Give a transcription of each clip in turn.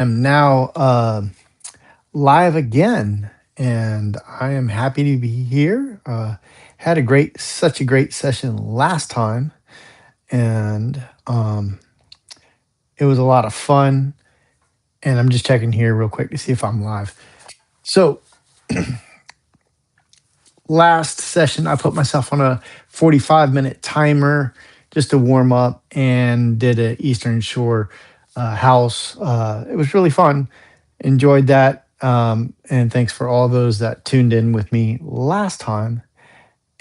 Am now live again, and I am happy to be here. Had such a great session last time, and it was a lot of fun. And I'm just checking here real quick to see if I'm live. So last session, I put myself on a 45-minute timer just to warm up and did a Eastern Shore house. It was really fun. Enjoyed that. And thanks for all those that tuned in with me last time.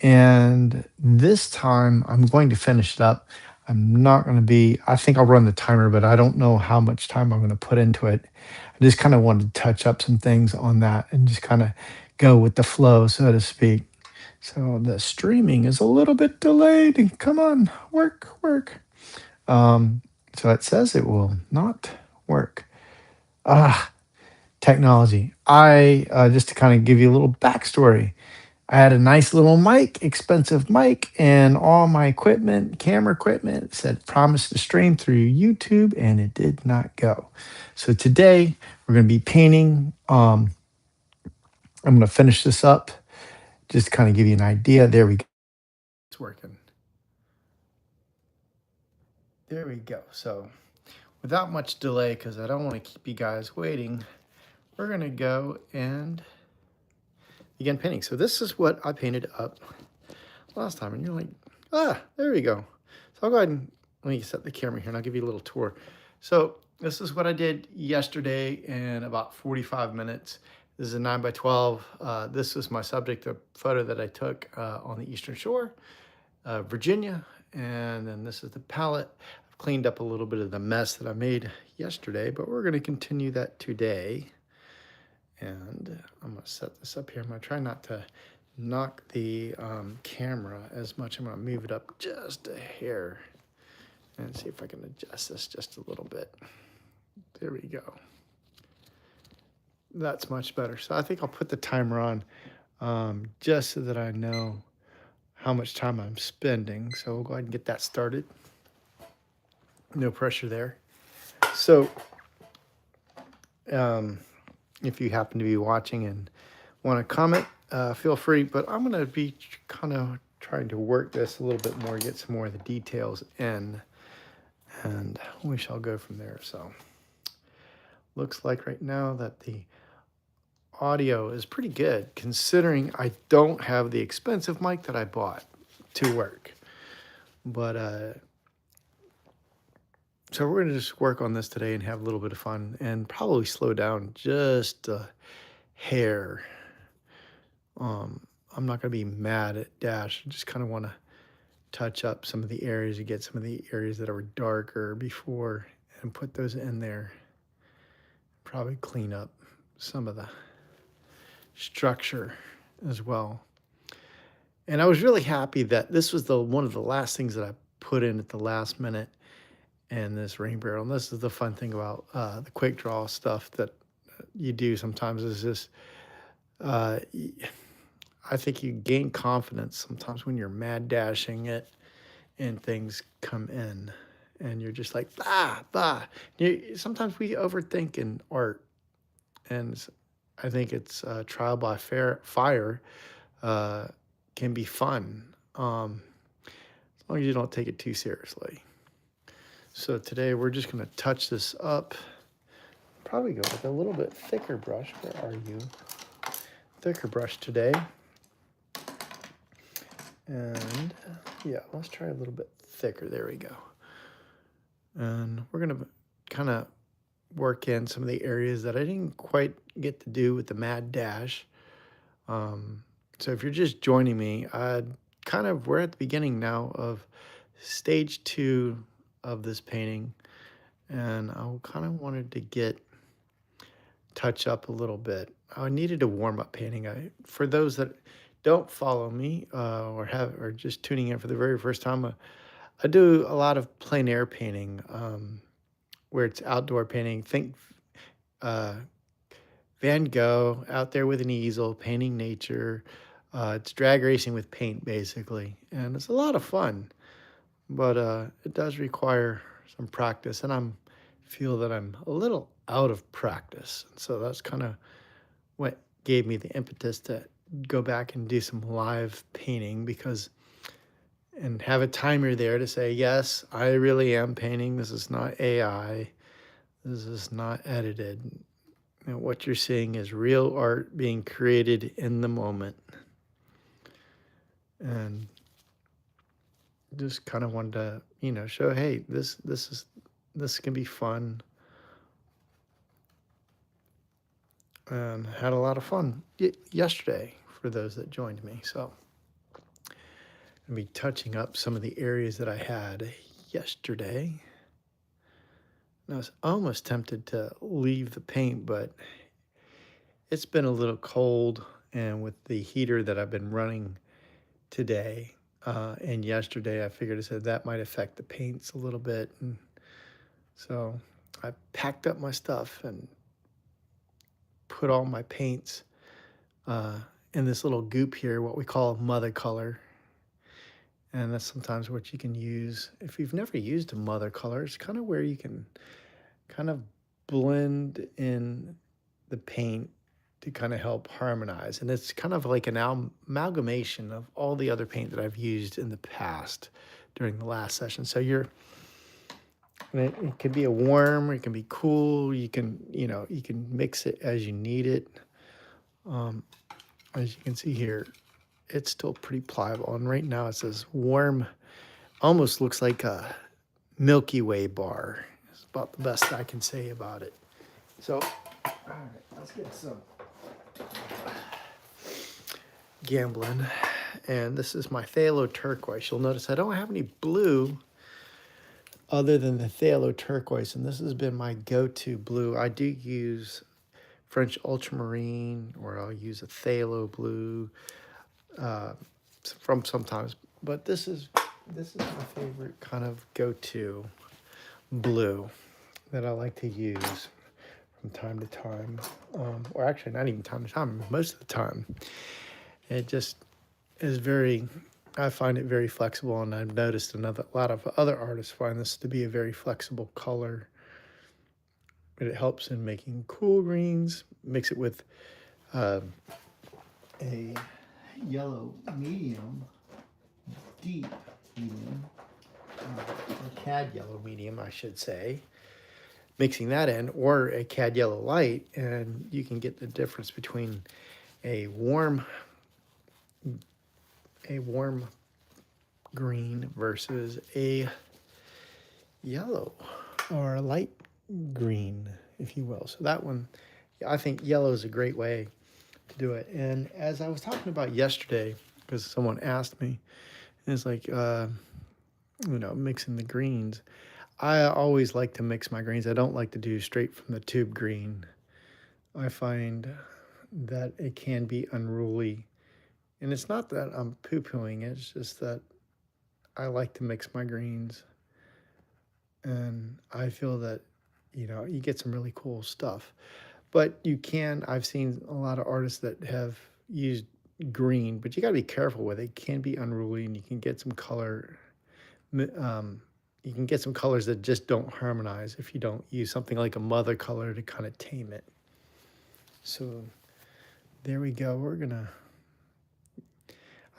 And this time, I'm going to finish it up. I'm not going to be, I think I'll run the timer, but I don't know how much time I'm going to put into it. I just kind of wanted to touch up some things on that and just kind of go with the flow, so to speak. So the streaming is a little bit delayed. Come on, work. Um, so it says it will not work. Ah, technology. I just to kind of give you a little backstory. I had a nice little mic, expensive mic, and all my equipment, camera equipment, said promise to stream through YouTube, and it did not go. So today we're going to be painting. I'm going to finish this up, just to kind of give you an idea. There we go. It's working. There we go. So without much delay, because I don't want to keep you guys waiting, we're going to go and begin painting. So this is what I painted up last time. And you're like, there we go. So I'll go ahead and let me set the camera here and I'll give you a little tour. So this is what I did yesterday in about 45 minutes. This is a 9 by 12. This is my subject, a photo that I took on the Eastern Shore, Virginia. And then this is the palette. I've cleaned up a little bit of the mess that I made yesterday, but we're going to continue that today. And I'm going to set this up here. I'm going to try not to knock the camera as much. I'm going to move it up just a hair and see if I can adjust this just a little bit. There we go. That's much better. So I think I'll put the timer on just so that I know how much time I'm spending. So we'll go ahead and get that started. No pressure there. So if you happen to be watching and want to comment, feel free. But I'm going to be kind of trying to work this a little bit more, get some more of the details in, and we shall go from there. So looks like right now that the audio is pretty good, considering I don't have the expensive mic that I bought to work. But so we're going to just work on this today and have a little bit of fun and probably slow down just a hair. I'm not going to be mad at Dash. I just kind of want to touch up some of the areas, you get some of the areas that were darker before and put those in there. Probably clean up some of the structure as well. And I was really happy that this was one of the last things that I put in at the last minute, and this rain barrel. And this is the fun thing about the quick draw stuff that you do sometimes is this. I think you gain confidence sometimes when you're mad dashing it and things come in and you're just like, sometimes we overthink in art. And I think it's trial by fire can be fun as long as you don't take it too seriously. So today we're just going to touch this up. Probably go with a little bit thicker brush. Where are you? Thicker brush today. And yeah, let's try a little bit thicker. There we go. And we're going to kind of work in some of the areas that I didn't quite get to do with the mad dash. So if you're just joining me, we're at the beginning now of stage 2 of this painting. And I kind of wanted to touch up a little bit. I needed a warm-up painting. For those that don't follow me or just tuning in for the very first time, I do a lot of plein air painting, where it's outdoor painting. Think Van Gogh out there with an easel, painting nature. It's drag racing with paint, basically. And it's a lot of fun, but it does require some practice. And I'm feel that I'm a little out of practice. And so that's kind of what gave me the impetus to go back and do some live painting because and have a timer there to say, yes, I really am painting. This is not AI. This is not edited. What you're seeing is real art being created in the moment. And just kind of wanted to, show, hey, this can be fun, and had a lot of fun yesterday for those that joined me. So I'm be touching up some of the areas that I had yesterday. And I was almost tempted to leave the paint, but it's been a little cold, and with the heater that I've been running today and yesterday, I figured I said that might affect the paints a little bit. And so I packed up my stuff and put all my paints in this little goop here, what we call mother color. And that's sometimes what you can use. If you've never used a mother color, it's kind of where you can kind of blend in the paint to kind of help harmonize. And it's kind of like an amalgamation of all the other paint that I've used in the past during the last session. So it can be a warm, or it can be cool. You can mix it as you need it. As you can see here, it's still pretty pliable. And right now it says warm, almost looks like a Milky Way bar. It's about the best I can say about it. So, all right, let's get some gambling. And this is my phthalo turquoise. You'll notice I don't have any blue other than the phthalo turquoise, and this has been my go-to blue. I do use French ultramarine, or I'll use a phthalo blue from sometimes, but this is my favorite kind of go-to blue that I like to use from time to time, or actually not even time to time, most of the time. It just is I find it very flexible, and I've noticed a lot of other artists find this to be a very flexible color. But it helps in making cool greens. Mix it with a yellow medium, deep medium, or cad yellow medium, I should say. Mixing that in, or a cad yellow light, and you can get the difference between a warm green versus a yellow or a light green, if you will. So that one, I think yellow is a great way to do it. And as I was talking about yesterday, because someone asked me, and it's like, mixing the greens. I always like to mix my greens. I don't like to do straight from the tube green. I find that it can be unruly. And it's not that I'm poo-pooing, it's just that I like to mix my greens. And I feel that, you get some really cool stuff. But I've seen a lot of artists that have used green, but you got to be careful with it. It can be unruly, and you can get some color. You can get some colors that just don't harmonize if you don't use something like a mother color to kind of tame it. So there we go.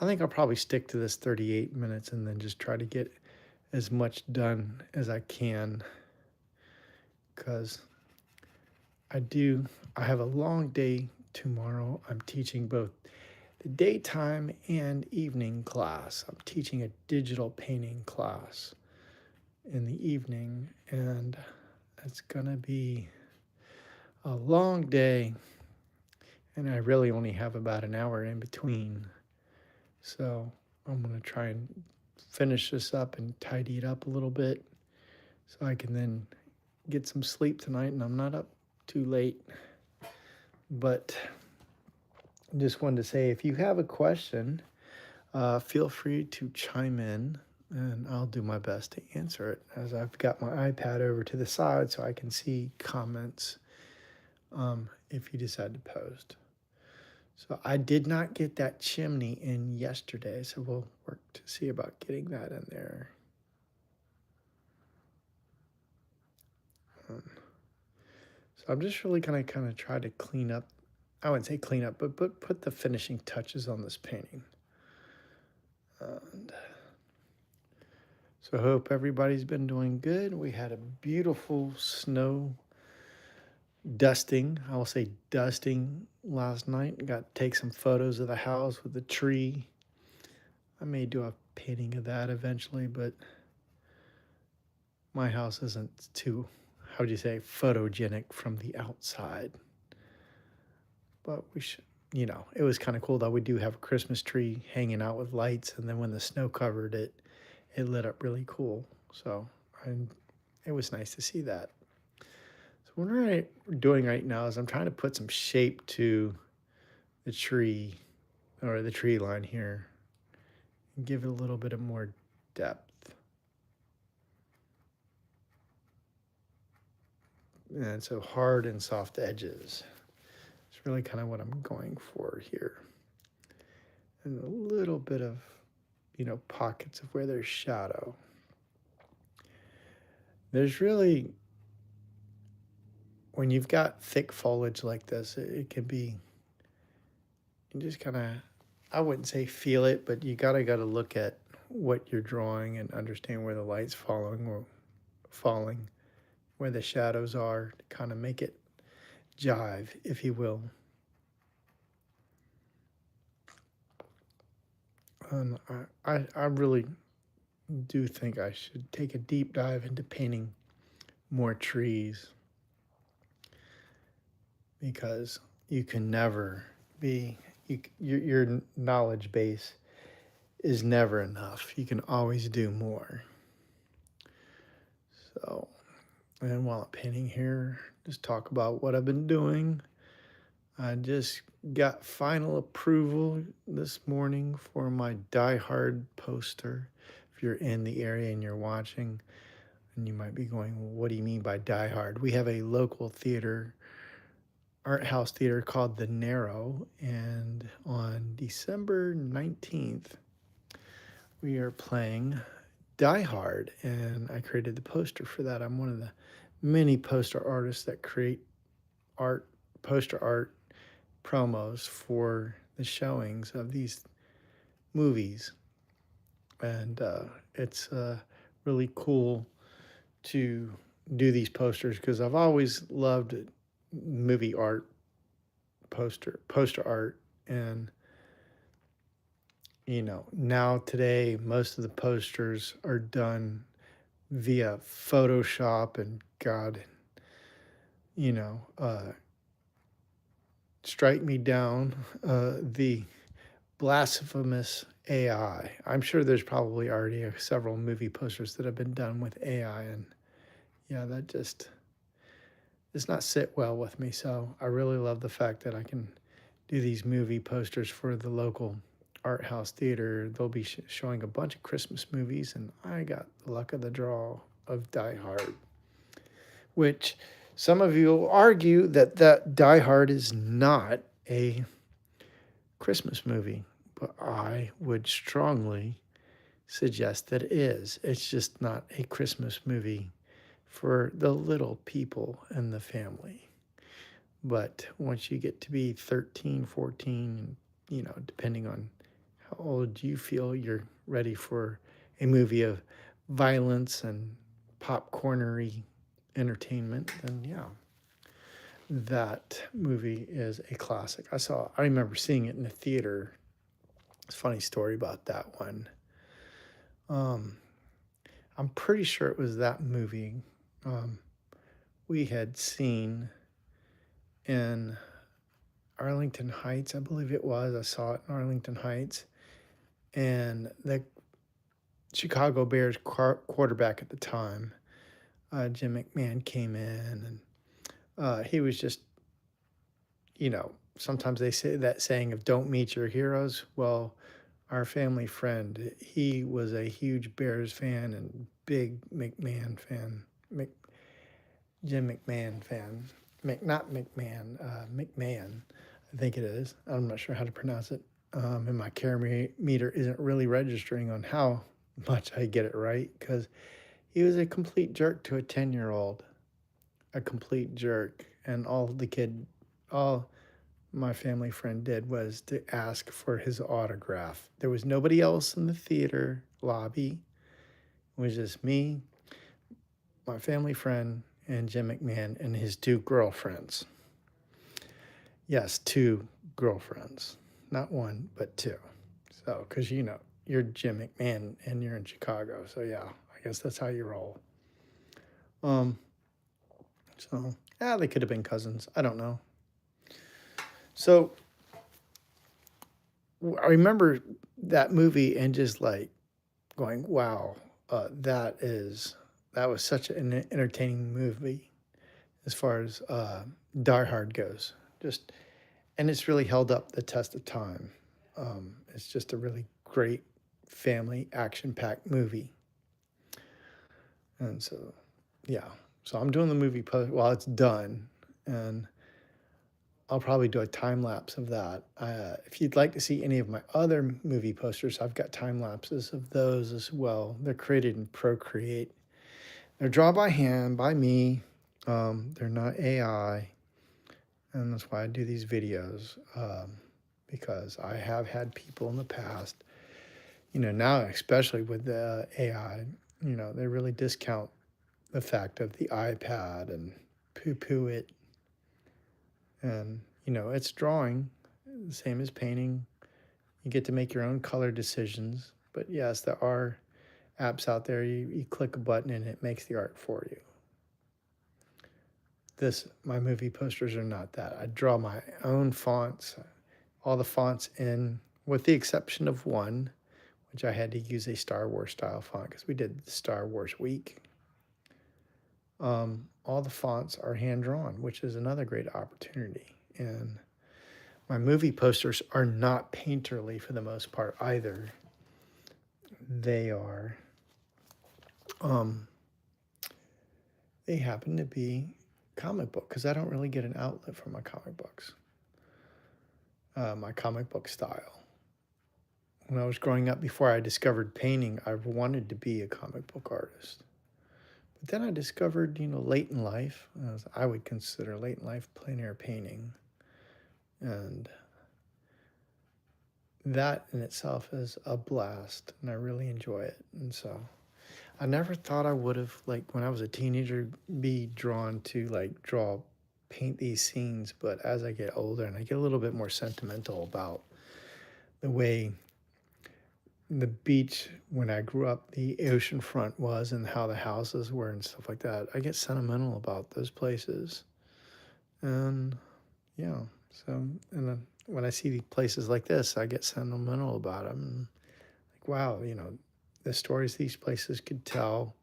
I think I'll probably stick to this 38 minutes and then just try to get as much done as I can, because I have a long day tomorrow. I'm teaching both the daytime and evening class. I'm teaching a digital painting class in the evening, and it's gonna be a long day, and I really only have about an hour in between. So I'm gonna try and finish this up and tidy it up a little bit so I can then get some sleep tonight, and I'm not up too late. But just wanted to say, if you have a question, feel free to chime in, and I'll do my best to answer it, as I've got my iPad over to the side so I can see comments if you decide to post. So I did not get that chimney in yesterday, so we'll work to see about getting that in there. Um, so I'm just really gonna kind of try to clean up. I wouldn't say clean up, but put the finishing touches on this painting. And so I hope everybody's been doing good. We had a beautiful snow dusting. I will say dusting last night. Got to take some photos of the house with the tree. I may do a painting of that eventually, but my house isn't too, how would you say, photogenic from the outside. But we should, it was kind of cool that we do have a Christmas tree hanging out with lights, and then when the snow covered it, it lit up really cool. So it was nice to see that. So what we're doing right now is I'm trying to put some shape to the tree or the tree line here and give it a little bit of more depth. And so hard and soft edges. It's really kind of what I'm going for here. And a little bit of, pockets of where there's shadow. There's really, when you've got thick foliage like this, it can be, you just kind of, I wouldn't say feel it, but you gotta look at what you're drawing and understand where the light's falling, where the shadows are to kind of make it jive, if you will. And I really do think I should take a deep dive into painting more trees, because you can never be, your knowledge base is never enough. You can always do more. So, and while I'm painting here, just talk about what I've been doing. I just got final approval this morning for my Die Hard poster. If you're in the area and you're watching, and you might be going, well, what do you mean by Die Hard? We have a local theater, art house theater called The Narrow, and on December 19th, we are playing Die Hard, and I created the poster for that. I'm one of the many poster artists that create poster art promos for the showings of these movies. And it's really cool to do these posters because I've always loved movie art, poster art. And now today most of the posters are done via Photoshop, and God, strike me down the blasphemous AI. I'm sure there's probably already several movie posters that have been done with AI, and yeah, that just does not sit well with me. So I really love the fact that I can do these movie posters for the local art house theater. They'll be showing a bunch of Christmas movies, and I got the luck of the draw of Die Hard, which some of you will argue that Die Hard is not a Christmas movie, but I would strongly suggest that it is. It's just not a Christmas movie for the little people and the family. But once you get to be 13, 14, depending on how old you feel, you're ready for a movie of violence and popcornery entertainment, then yeah, that movie is a classic. I remember seeing it in the theater. It's a funny story about that one. I'm pretty sure it was that movie we had seen in Arlington Heights, I believe it was. I saw it in Arlington Heights. And the Chicago Bears quarterback at the time, Jim McMahon, came in, and he was just, sometimes they say that saying of don't meet your heroes. Well, our family friend, he was a huge Bears fan and big McMahon fan, Jim McMahon fan. Not McMahon, McMahon, I think it is. I'm not sure how to pronounce it. And my care meter isn't really registering on how much I get it right, because he was a complete jerk to a 10-year-old. a complete jerk, and all my family friend did was to ask for his autograph. There was nobody else in the theater lobby. It was just me, my family friend, and Jim McMahon and his two girlfriends. Yes, two girlfriends, not one, but two. So, because you're Jim McMahon and you're in Chicago, so yeah, I guess that's how you roll. Um, so yeah, they could have been cousins. I don't know. So I remember that movie and just like going, "Wow, that was such an entertaining movie as far as Die Hard goes." Just and it's really held up the test of time. It's just a really great family action-packed movie, and so yeah. So I'm doing the movie post while it's done, and I'll probably do a time lapse of that. If you'd like to see any of my other movie posters, I've got time lapses of those as well. They're created in Procreate. They're drawn by hand by me. They're not AI, and that's why I do these videos. Because I have had people in the past, now especially with the AI, they really discount the fact of the iPad and poo-poo it. And, it's drawing, the same as painting. You get to make your own color decisions. But yes, there are apps out there. You click a button and it makes the art for you. My movie posters are not that. I draw my own fonts, all the fonts in, with the exception of one, which I had to use a Star Wars style font because we did the Star Wars week. All the fonts are hand drawn, which is another great opportunity. And my movie posters are not painterly for the most part either. They are, um, they happen to be comic book because I don't really get an outlet for my comic books, my comic book style. When I was growing up, before I discovered painting, I wanted to be a comic book artist. But then I discovered, late in life, as I would consider late in life, plein air painting. And that in itself is a blast, and I really enjoy it. And so I never thought I would have, like, when I was a teenager, be drawn to, like, paint these scenes. But as I get older and I get a little bit more sentimental about the way the beach when I grew up, the oceanfront was and how the houses were and stuff like that, I get sentimental about those places. And yeah, so, and then when I see places like this, I get sentimental about them. Like, wow, the stories these places could tell,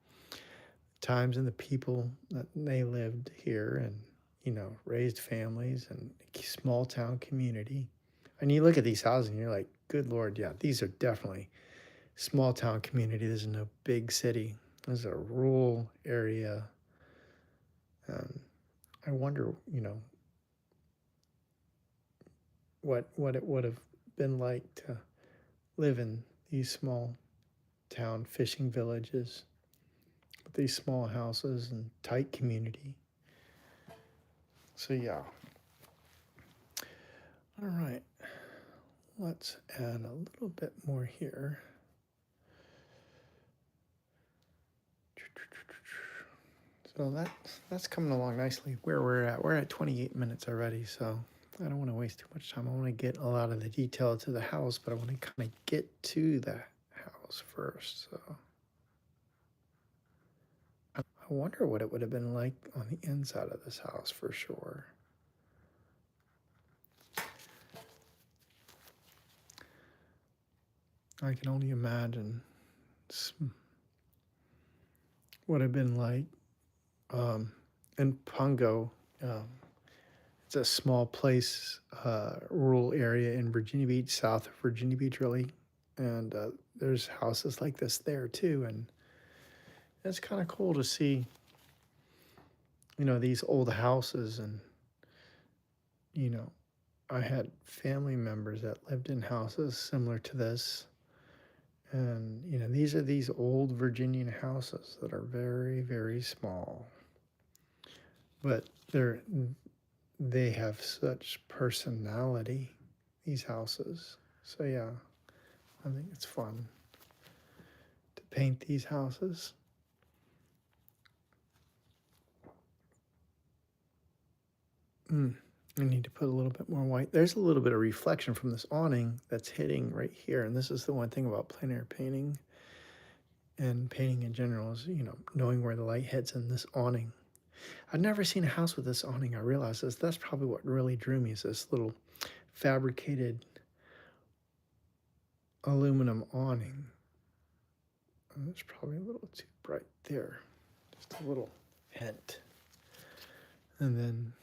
times and the people that they lived here and, raised families and small town community. And you look at these houses and you're like, good Lord, yeah, these are definitely small town community. This is no big city. This is a rural area. I wonder, what it would have been like to live in these small town fishing villages with these small houses and tight community. So yeah. All right. Let's add a little bit more here. So that's coming along nicely. Where we're at 28 minutes already. So I don't want to waste too much time. I want to get a lot of the detail to the house, but I want to kind of get to the house first. So I wonder what it would have been like on the inside of this house for sure. I can only imagine what it have been like in Pongo. It's a small place, rural area in Virginia Beach, south of Virginia Beach, really. And there's houses like this there too. And it's kind of cool to see, these old houses. And, you know, I had family members that lived in houses similar to this. And, these are these old Virginian houses that are very, very small. but they have such personality, these houses. So yeah, I think it's fun to paint these houses. I need to put a little bit more white. There's a little bit of reflection from this awning that's hitting right here. And this is the one thing about plein air painting and painting in general is, knowing where the light hits in this awning. I've never seen a house with this awning. I realize this. That's probably what really drew me is this little fabricated aluminum awning. And it's probably a little too bright there. Just a little hint. And then,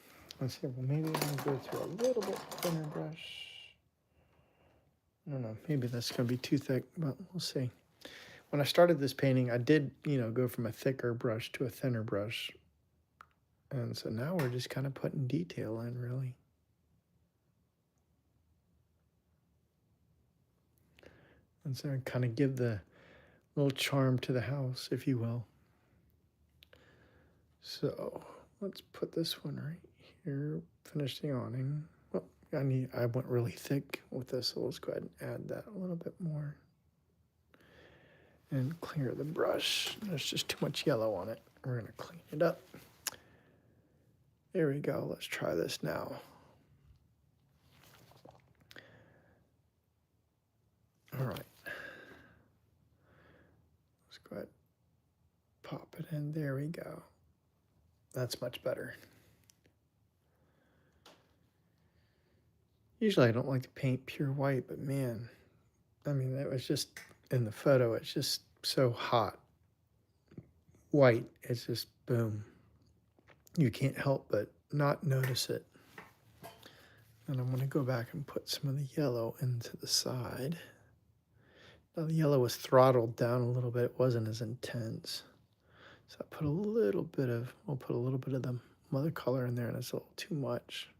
let's see, well, maybe I'm going to go through a little bit thinner brush. I don't know, maybe that's going to be too thick, but we'll see. When I started this painting, I did, go from a thicker brush to a thinner brush. And so now we're just kind of putting detail in, really. And so kind of give the little charm to the house, if you will. So let's put this one right here. Finish the awning. Well, I went really thick with this, so let's go ahead and add that a little bit more. And clear the brush. There's just too much yellow on it. We're going to clean it up. There we go. Let's try this now. All right. Let's go ahead. Pop it in. There we go. That's much better. Usually I don't like to paint pure white, but man, that was just in the photo. It's just so hot. White, it's just boom. You can't help but not notice it. And I'm going to go back and put some of the yellow into the side. Now the yellow was throttled down a little bit. It wasn't as intense. So I put we'll put a little bit of the mother color in there, and it's a little too much.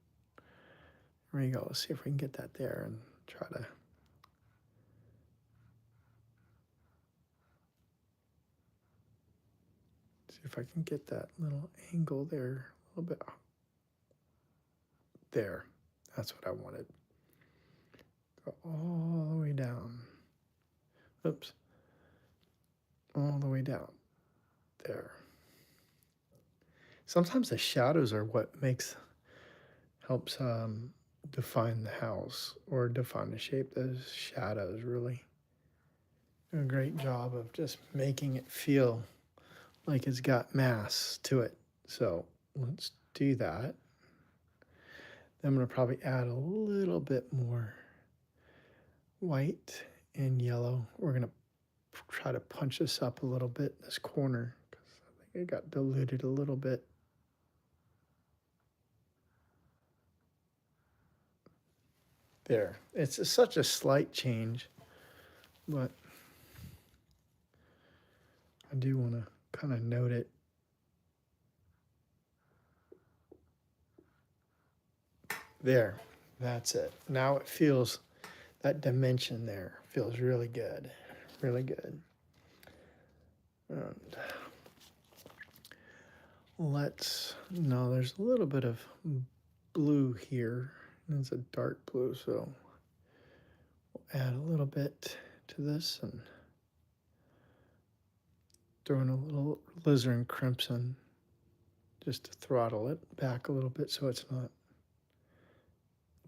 There you go. Let's see if we can get that there and try to see if I can get that little angle there a little bit. There. That's what I wanted. Go all the way down. Oops. All the way down. There. Sometimes the shadows are what helps define the house or define the shape. Those shadows really do a great job of just making it feel like it's got mass to it. So let's do that. Then I'm going to probably add a little bit more white and yellow. We're going to try to punch this up a little bit in this corner because I think it got diluted a little bit. There. It's such a slight change, but I do want to kind of note it. There. That's it. Now it feels, that dimension there feels really good. Really good. And there's a little bit of blue here. It's a dark blue, so we'll add a little bit to this and throw in a little alizarin crimson just to throttle it back a little bit so it's not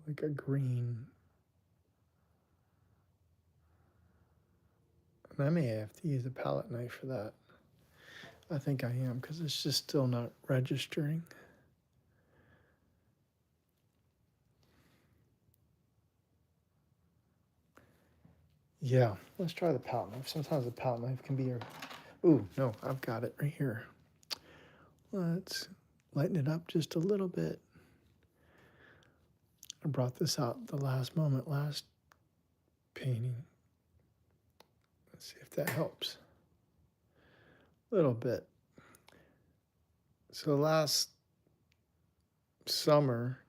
like a green. And I may have to use a palette knife for that. I think I am because it's just still not registering. Yeah, let's try the palette knife. Sometimes the palette knife can be your... Ooh, no, I've got it right here. Let's lighten it up just a little bit. I brought this out the last moment, last painting. Let's see if that helps. A little bit. So last summer,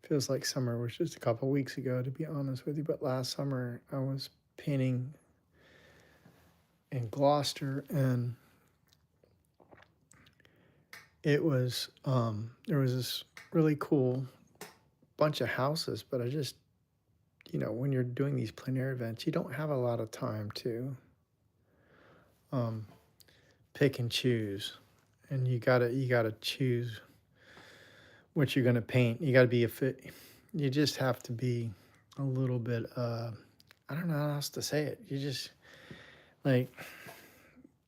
feels like summer was just a couple weeks ago, to be honest with you, but last summer I was painting in Gloucester, and There was this really cool bunch of houses, but I just, when you're doing these plein air events, you don't have a lot of time to um, pick and choose, and you gotta choose what you're gonna paint. You gotta be a fit. You just have to be a little bit. I don't know how else to say it. You just like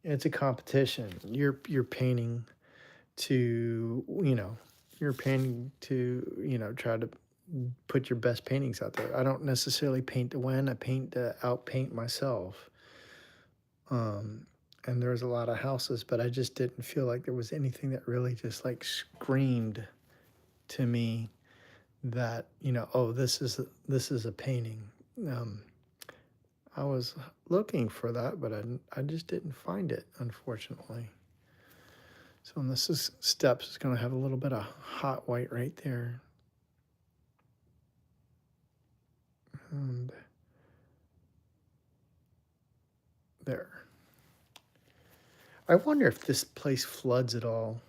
it's a competition. You're painting to you're painting to try to put your best paintings out there. I don't necessarily paint to win. I paint to outpaint myself. Um, and there was a lot of houses, but I just didn't feel like there was anything that really just like screamed to me that oh, this is a painting. Um, I was looking for that, but I just didn't find it, unfortunately. So on this is steps, it's going to have a little bit of hot white right there, and there. I wonder if this place floods at all.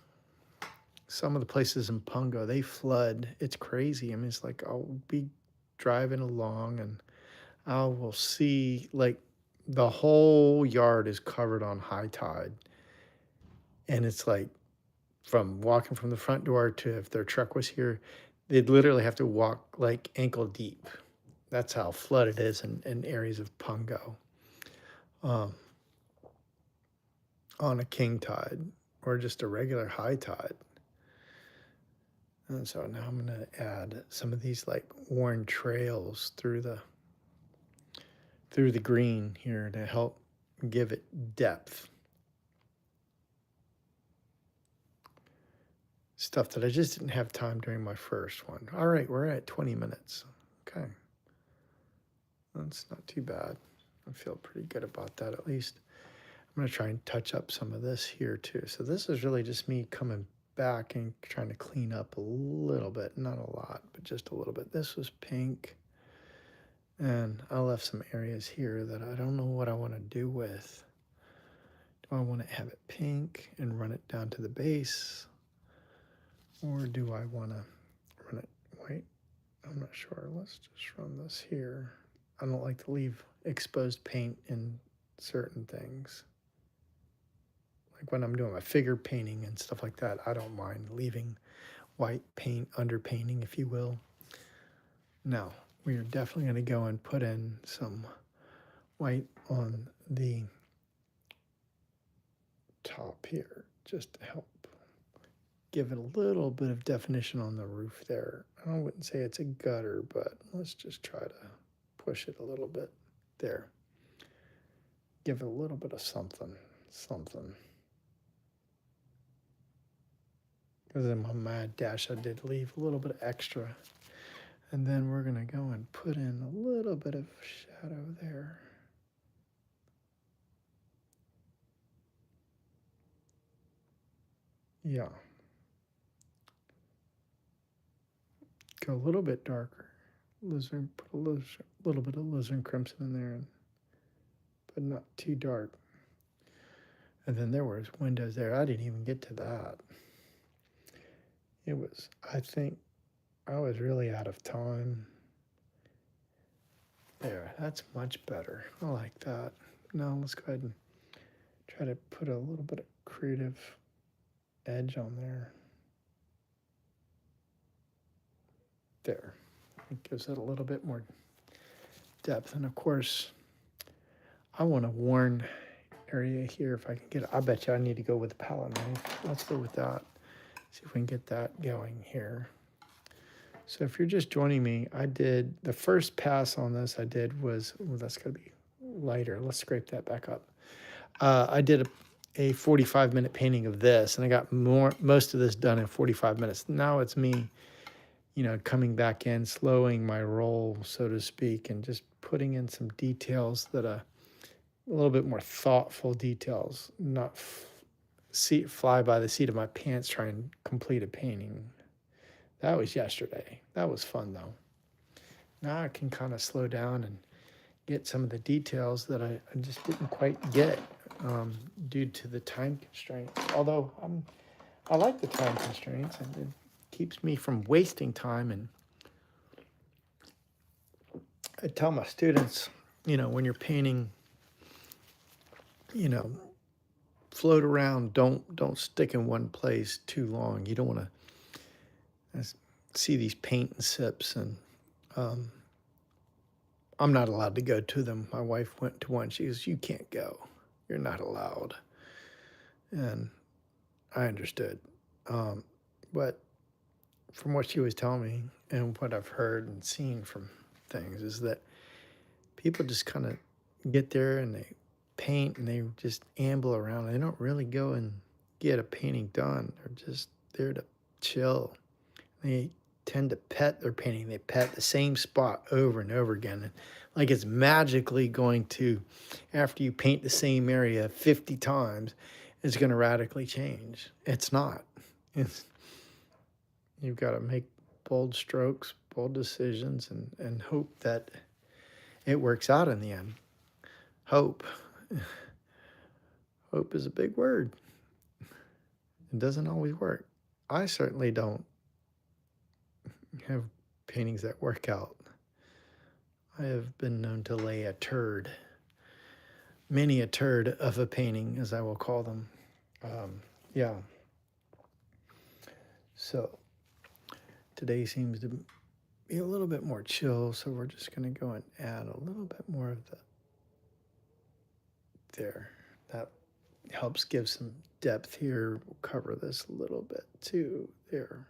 Some of the places in Pungo, they flood. It's crazy. I mean, it's like I'll be driving along and I will see like the whole yard is covered on high tide. And it's like from walking from the front door to if their truck was here, they'd literally have to walk like ankle deep. That's how flooded it is in areas of Pungo um, on a king tide or just a regular high tide. And so now I'm going to add some of these like worn trails through the green here to help give it depth. Stuff that I just didn't have time during my first one. All right, we're at 20 minutes. Okay. That's not too bad. I feel pretty good about that at least. I'm going to try and touch up some of this here too. So this is really just me coming back and trying to clean up a little bit. Not a lot, but just a little bit. This was pink. And I left some areas here that I don't know what I want to do with. Do I want to have it pink and run it down to the base? Or do I want to run it white? I'm not sure. Let's just run this here. I don't like to leave exposed paint in certain things. Like when I'm doing my figure painting and stuff like that, I don't mind leaving white paint, underpainting, if you will. Now, we are definitely going to go and put in some white on the top here just to help give it a little bit of definition on the roof there. I wouldn't say it's a gutter, but let's just try to push it a little bit there. Give it a little bit of something. Because in my mad dash, I did leave a little bit extra. And then we're going to go and put in a little bit of shadow there. Yeah. Go a little bit darker. Put a little bit of alizarin crimson in there, but not too dark. And then there was windows there. I didn't even get to that. I think I was really out of time. There, that's much better. I like that. Now let's go ahead and try to put a little bit of creative edge on there. There. It gives it a little bit more depth. And of course, I want a worn area here if I can get it. I bet you I need to go with the palette knife. Let's go with that. See if we can get that going here. So if you're just joining me, I did the first pass on this I did was, well, that's going to be lighter. Let's scrape that back up. I did a 45-minute painting of this, and I got most of this done in 45 minutes. Now it's me, coming back in, slowing my roll, so to speak, and just putting in some details that a little bit more thoughtful details, not fly by the seat of my pants trying and complete a painting. That was yesterday. That was fun, though. Now I can kind of slow down and get some of the details that I just didn't quite get due to the time constraints. Although I like the time constraints, and it keeps me from wasting time. And I tell my students, when you're painting, you know, float around. Don't stick in one place too long. You don't want to see these paint and sips, and um, I'm not allowed to go to them. My wife went to one. She goes, "You can't go. You're not allowed." And I understood, um, but from what she was telling me and what I've heard and seen from things is that people just kind of get there and they paint and they just amble around. They don't really go and get a painting done. They're just there to chill. They tend to pet their painting. They pet the same spot over and over again. And like it's magically going to, after you paint the same area 50 times, it's going to radically change. It's not. It's, you've got to make bold strokes, bold decisions, and hope that it works out in the end. Hope. Hope is a big word. It doesn't always work. I certainly don't have paintings that work out. I have been known to lay a turd, many a turd of a painting, as I will call them. Yeah. So today seems to be a little bit more chill, so we're just going to go and add a little bit more of the there. That helps give some depth here. We'll cover this a little bit too. There.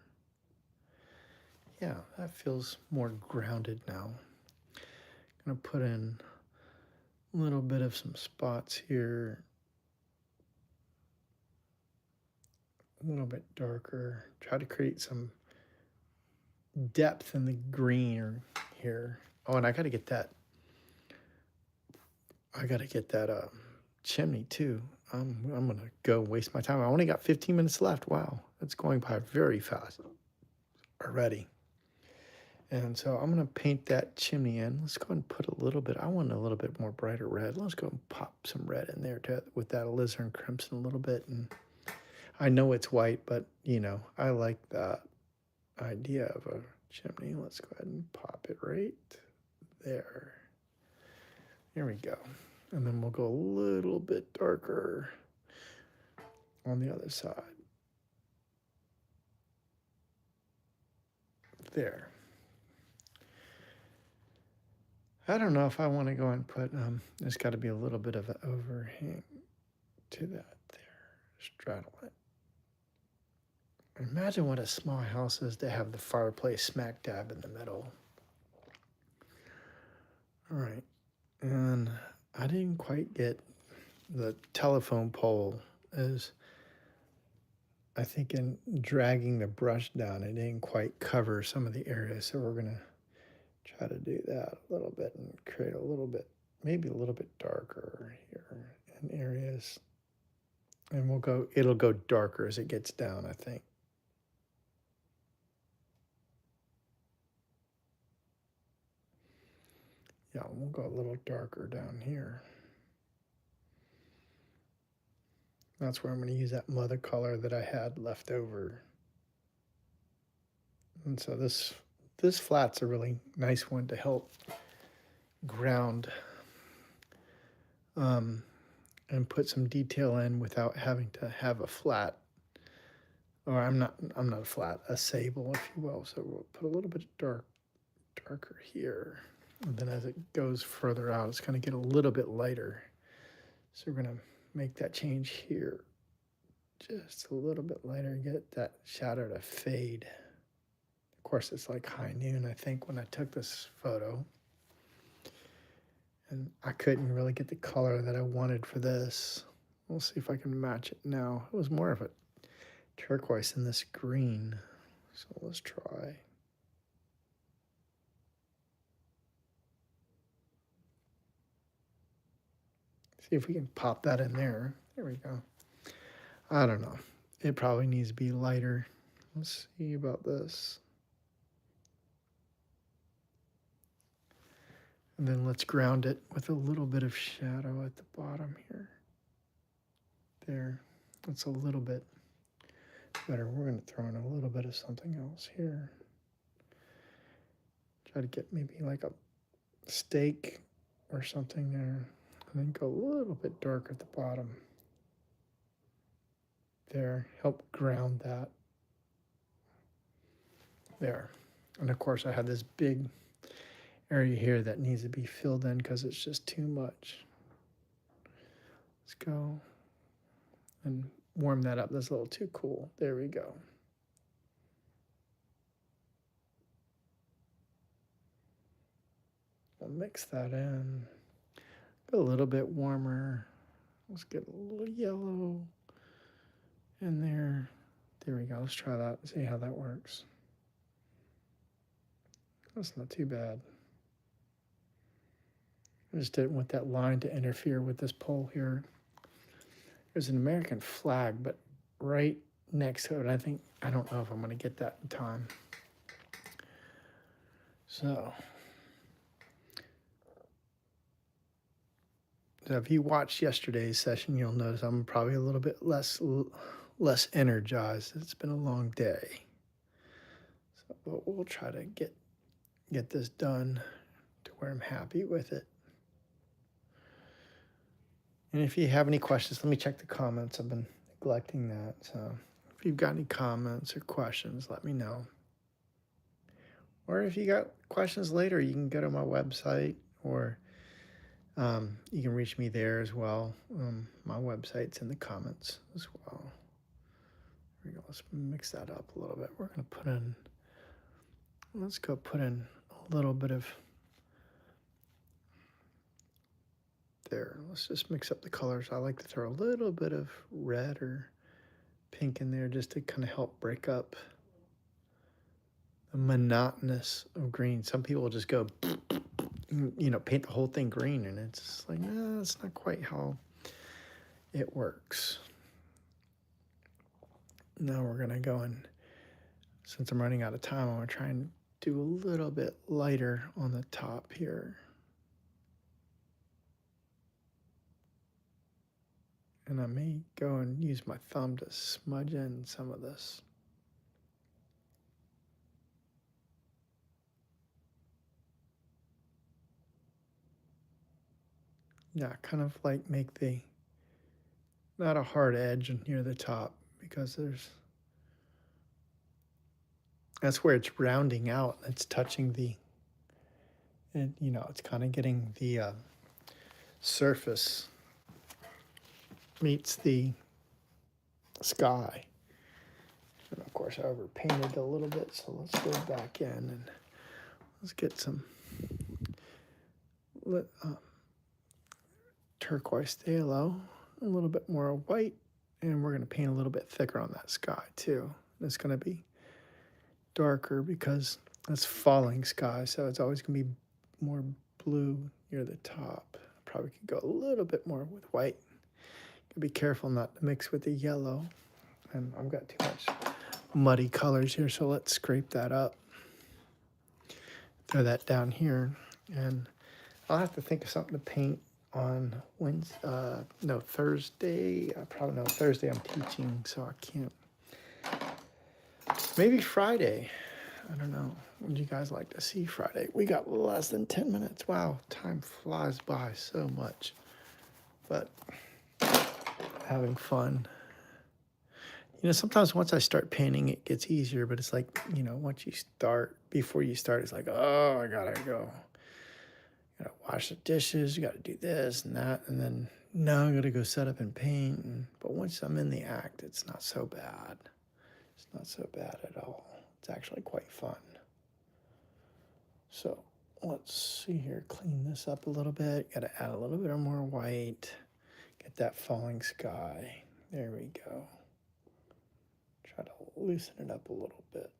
Yeah, that feels more grounded now. Gonna put in a little bit of some spots here, a little bit darker. Try to create some depth in the green or here. Oh, and I gotta get that. Chimney too. I'm gonna go waste my time. I only got 15 minutes left. Wow, it's going by very fast already. And so I'm gonna paint that chimney in. Let's go and put a little bit. I want a little bit more brighter red. Let's go and pop some red in there with that alizarin crimson a little bit. And I know it's white, but I like that idea of a chimney. Let's go ahead and pop it right there. Here we go. And then we'll go a little bit darker on the other side. There. I don't know if I want to go and put, there's got to be a little bit of an overhang to that there. Straddle it. Imagine what a small house is to have the fireplace smack dab in the middle. All right. And I didn't quite get the telephone pole as I think in dragging the brush down, it didn't quite cover some of the areas. So we're going to try to do that a little bit and create a little bit, maybe a little bit darker here in areas. And it'll go darker as it gets down, I think. Yeah, we'll go a little darker down here. That's where I'm going to use that mother color that I had left over. And so this flat's a really nice one to help ground and put some detail in without having to have a flat. Or I'm not a flat, a sable, if you will. So we'll put a little bit darker here. And then as it goes further out, it's going to get a little bit lighter. So we're going to make that change here. Just a little bit lighter, get that shadow to fade. Of course, it's like high noon, I think, when I took this photo. And I couldn't really get the color that I wanted for this. We'll see if I can match it now. It was more of a turquoise in this green. So let's try. See if we can pop that in there. There we go. I don't know. It probably needs to be lighter. Let's see about this. And then let's ground it with a little bit of shadow at the bottom here. There. That's a little bit better. We're going to throw in a little bit of something else here. Try to get maybe like a steak or something there. And then go a little bit dark at the bottom. There, help ground that. There. And of course, I have this big area here that needs to be filled in because it's just too much. Let's go and warm that up. That's a little too cool. There we go. We'll mix that in. Go a little bit warmer. Let's get a little yellow in there. There we go. Let's try that and see how that works. That's not too bad. I just didn't want that line to interfere with this pole here. There's an American flag, but right next to it, I don't know if I'm going to get that in time. So if you watched yesterday's session, you'll notice I'm probably a little bit less energized. It's been a long day. So but we'll try to get this done to where I'm happy with it. And if you have any questions, let me check the comments. I've been neglecting that. So if you've got any comments or questions, let me know. Or if you got questions later, you can go to my website, or you can reach me there as well. My website's in the comments as well. There we go. Let's mix that up a little bit. We're going to let's go put in a little bit of there. Let's just mix up the colors. I like to throw a little bit of red or pink in there just to kind of help break up the monotonous of green. Some people just go, paint the whole thing green, and it's just like, no, that's not quite how it works. Now we're gonna go, and since I'm running out of time, I'm gonna try and do a little bit lighter on the top here. And I may go and use my thumb to smudge in some of this. Yeah, kind of like make not a hard edge near the top, because that's where it's rounding out. It's touching it's kind of getting the surface meets the sky. And of course, I overpainted a little bit, so let's go back in and let's get some turquoise phthalo, a little bit more white, and we're going to paint a little bit thicker on that sky too. And it's going to be darker because it's falling sky, so it's always going to be more blue near the top. Probably could go a little bit more with white. Be careful not to mix with the yellow, and I've got too much muddy colors here, so let's scrape that up. Throw that down here, and I'll have to think of something to paint on Thursday. Thursday I'm teaching, so I can't. Maybe Friday. I don't know. Would you guys like to see Friday? We got less than 10 minutes. Wow, time flies by so much. But having fun. Sometimes once I start painting, it gets easier, but it's like, once you start, before you start, it's like, oh, I gotta go. Gotta wash the dishes, you gotta do this and that, and then now I gotta go set up and paint. But once I'm in the act, it's not so bad. It's not so bad at all. It's actually quite fun. So let's see here, clean this up a little bit. Gotta add a little bit more white. Get that falling sky. There we go. Try to loosen it up a little bit.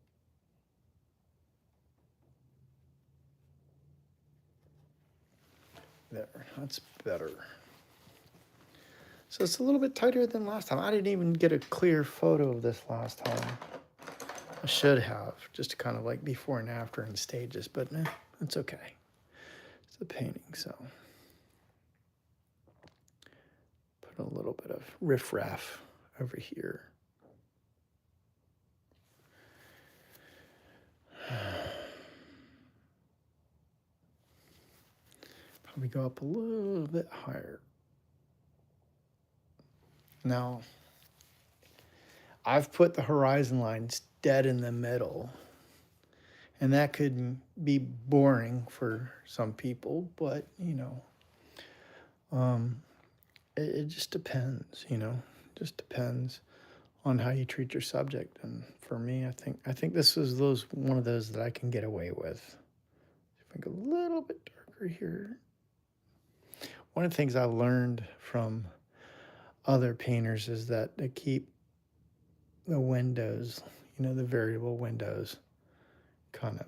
There, that's better. So it's a little bit tighter than last time. I didn't even get a clear photo of this last time. I should have, just to kind of like before and after in stages, but it's okay. It's a painting, so. Put a little bit of riffraff over here. We go up a little bit higher. Now, I've put the horizon lines dead in the middle, and that could be boring for some people, but it just depends. Just depends on how you treat your subject. And for me, I think this is one of those that I can get away with. If I go a little bit darker here. One of the things I learned from other painters is that to keep the windows, the variable windows, kind of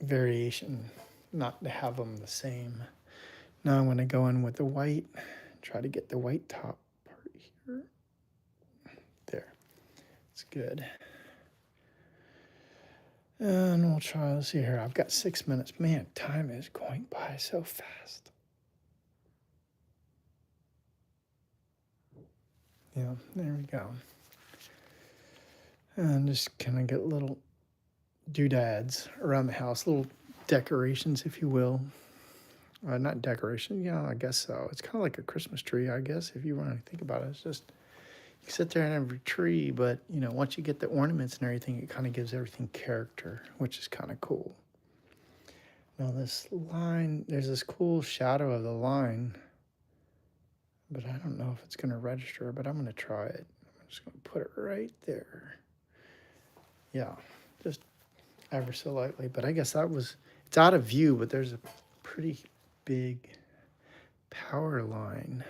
variation, not to have them the same. Now I'm going to go in with the white, try to get the white top part here. There, it's good. And we'll try, let's see here. I've got 6 minutes. Man, time is going by so fast. Yeah, there we go. And just kind of get little doodads around the house, little decorations, if you will. Not decoration, I guess so. It's kind of like a Christmas tree, I guess, if you want to think about it. It's just, you sit there and have a tree, but, once you get the ornaments and everything, it kind of gives everything character, which is kind of cool. Now this line, there's this cool shadow of the line, but I don't know if it's going to register, but I'm going to try it. I'm just going to put it right there. Yeah, just ever so lightly, but I guess it's out of view, but there's a pretty big power line.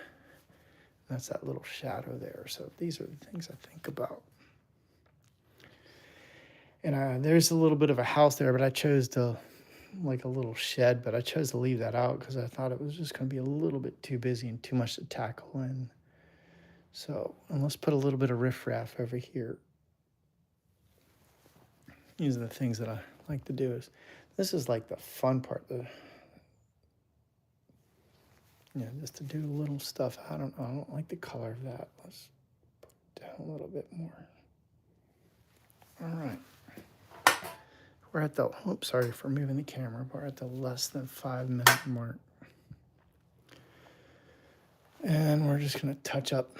That's that little shadow there. So these are the things I think about. And there's a little bit of a house there, but I chose to, like a little shed, but I chose to leave that out because I thought it was just going to be a little bit too busy and too much to tackle in. So, and let's put a little bit of riffraff over here. These are the things that I like to do. This is like the fun part. Just to do little stuff. I don't like the color of that. Let's put it down a little bit more. All right. We're at the, sorry for moving the camera. We're at the less than 5 minute mark. And we're just going to touch up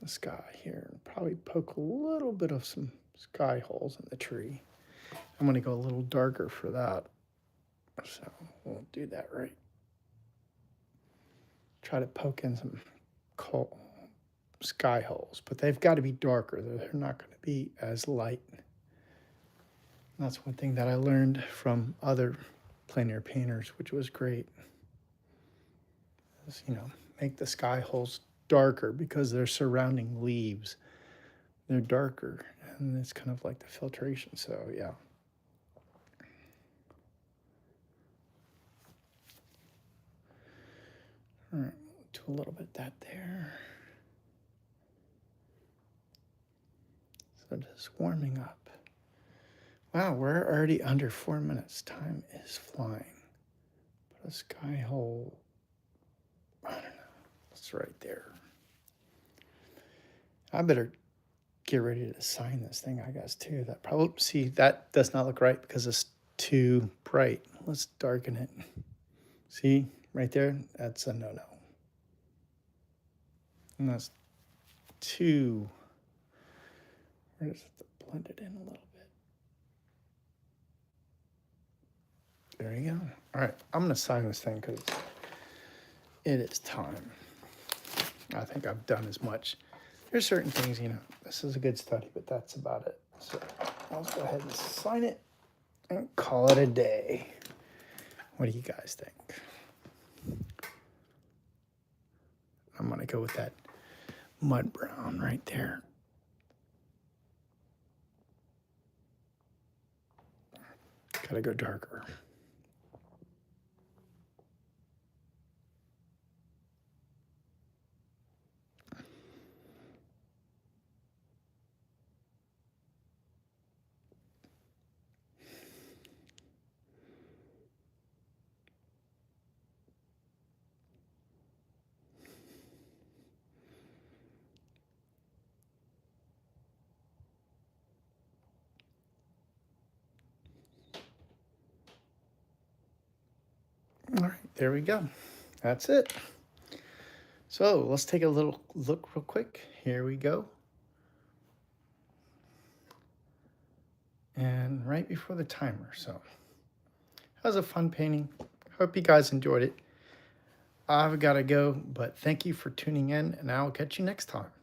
the sky here and probably poke a little bit of some sky holes in the tree. I'm going to go a little darker for that. So we'll do that right. Try to poke in some sky holes, but they've got to be darker. They're not going to be as light. And that's one thing that I learned from other plein air painters, which was great. Is, make the sky holes darker because they're surrounding leaves. They're darker, and it's kind of like the filtration. So yeah. All right, do a little bit of that there. So just warming up. Wow, we're already under 4 minutes. Time is flying. Put a sky hole, I don't know, it's right there. I better get ready to sign this thing, I guess, too. That probably, see, that does not look right because it's too bright. Let's darken it. See, right there, that's a no-no. And that's too, we're just have to blend it in a little bit. There you go. All right, I'm going to sign this thing because it is time. I think I've done as much. There's certain things, this is a good study, but that's about it. So I'll go ahead and sign it and call it a day. What do you guys think? I'm going to go with that mud brown right there. Gotta go darker. there we go. That's it. So let's take a little look real quick. Here we go. And right before the timer. So that was a fun painting. Hope you guys enjoyed it. I've got to go, but thank you for tuning in, and I'll catch you next time.